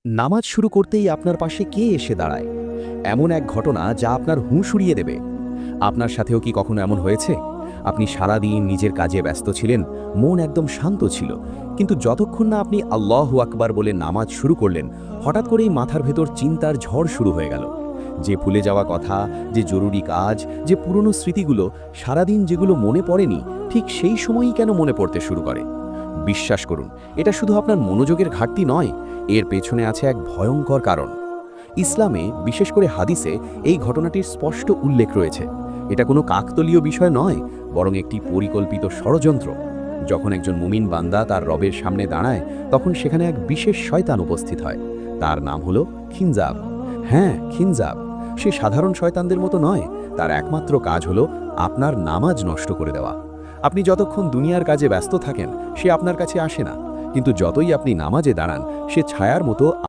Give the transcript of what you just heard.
নামাজ শুরু করতেই আপনার পাশে কে এসে দাঁড়ায়? এমন এক ঘটনা যা আপনার হুঁশ উড়িয়ে দেবে। আপনার সাথেও কি কখনো এমন হয়েছে? আপনি সারাদিন নিজের কাজে ব্যস্ত ছিলেন, মন একদম শান্ত ছিল, কিন্তু যতক্ষণ না আপনি আল্লাহু আকবার বলে নামাজ শুরু করলেন, হঠাৎ করেই মাথার ভেতর চিন্তার ঝড় শুরু হয়ে গেল। যে ভুলে যাওয়া কথা, যে জরুরি কাজ, যে পুরনো স্মৃতিগুলো সারাদিন যেগুলো মনে পড়েনি, ঠিক সেই সময়ই কেন মনে পড়তে শুরু করে? বিশ্বাস করুন, এটা শুধু আপনার মনোযোগের ঘাটতি নয়, এর পেছনে আছে এক ভয়ঙ্কর কারণ। ইসলামে, বিশেষ করে হাদিসে, এই ঘটনাটির স্পষ্ট উল্লেখ রয়েছে। এটা কোনো কাকতলীয় বিষয় নয়, বরং একটি পরিকল্পিত ষড়যন্ত্র। যখন একজন মুমিন বান্দা তার রবের সামনে দাঁড়ায়, তখন সেখানে এক বিশেষ শয়তান উপস্থিত হয়। তার নাম হলো খিনজাব। হ্যাঁ, খিনজাব। সে সাধারণ শয়তানদের মতো নয়, তার একমাত্র কাজ হলো আপনার নামাজ নষ্ট করে দেওয়া। আপনি যতক্ষণ দুনিয়ার কাজে ব্যস্ত থাকেন, সে আপনার কাছে আসে না, কিন্তু যতই আপনি নামাজে দাঁড়ান, সে ছায়ার মতো